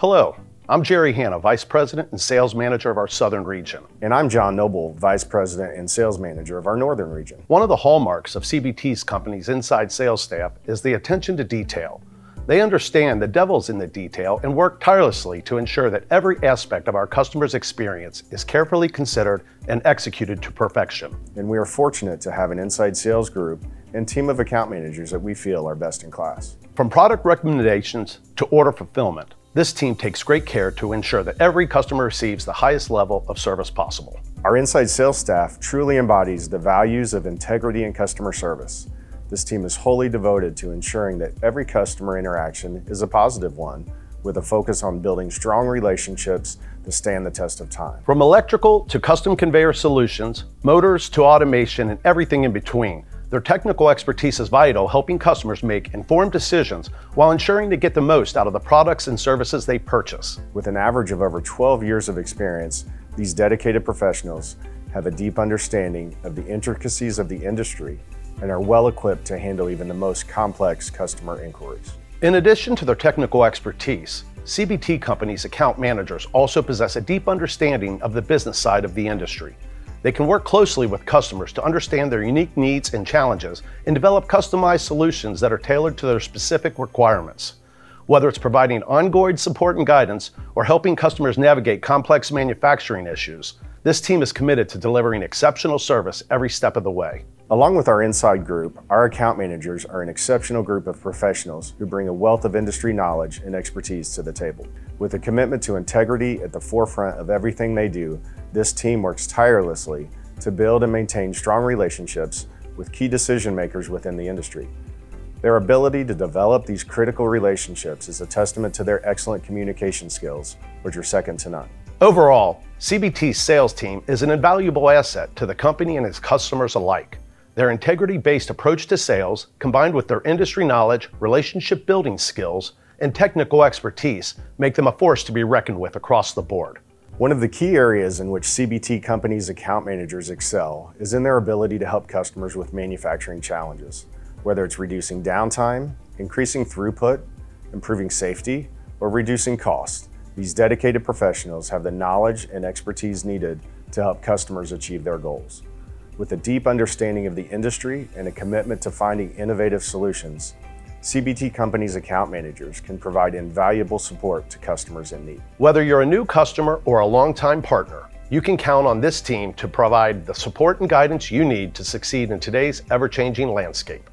Hello, I'm Jerry Hanna, Vice President and Sales Manager of our Southern Region. And I'm John Noble, Vice President and Sales Manager of our Northern Region. One of the hallmarks of CBT's company's inside sales staff is the attention to detail. They understand the devil's in the detail and work tirelessly to ensure that every aspect of our customer's experience is carefully considered and executed to perfection. And we are fortunate to have an inside sales group and team of account managers that we feel are best in class. From product recommendations to order fulfillment, this team takes great care to ensure that every customer receives the highest level of service possible. Our inside sales staff truly embodies the values of integrity and customer service. This team is wholly devoted to ensuring that every customer interaction is a positive one, with a focus on building strong relationships to stand the test of time. From electrical to custom conveyor solutions, motors to automation, and everything in between, their technical expertise is vital, helping customers make informed decisions while ensuring to get the most out of the products and services they purchase. With an average of over 12 years of experience, these dedicated professionals have a deep understanding of the intricacies of the industry and are well equipped to handle even the most complex customer inquiries. In addition to their technical expertise, CBT companies' account managers also possess a deep understanding of the business side of the industry. They can work closely with customers to understand their unique needs and challenges and develop customized solutions that are tailored to their specific requirements. Whether it's providing ongoing support and guidance or helping customers navigate complex manufacturing issues, this team is committed to delivering exceptional service every step of the way. Along with our inside group, our account managers are an exceptional group of professionals who bring a wealth of industry knowledge and expertise to the table. With a commitment to integrity at the forefront of everything they do, this team works tirelessly to build and maintain strong relationships with key decision makers within the industry. Their ability to develop these critical relationships is a testament to their excellent communication skills, which are second to none. Overall, CBT's sales team is an invaluable asset to the company and its customers alike. Their integrity-based approach to sales, combined with their industry knowledge, relationship building skills, and technical expertise, make them a force to be reckoned with across the board. One of the key areas in which CBT companies' account managers excel is in their ability to help customers with manufacturing challenges, whether it's reducing downtime, increasing throughput, improving safety, or reducing cost. These dedicated professionals have the knowledge and expertise needed to help customers achieve their goals. With a deep understanding of the industry and a commitment to finding innovative solutions, CBT companies' account managers can provide invaluable support to customers in need. Whether you're a new customer or a longtime partner, you can count on this team to provide the support and guidance you need to succeed in today's ever-changing landscape.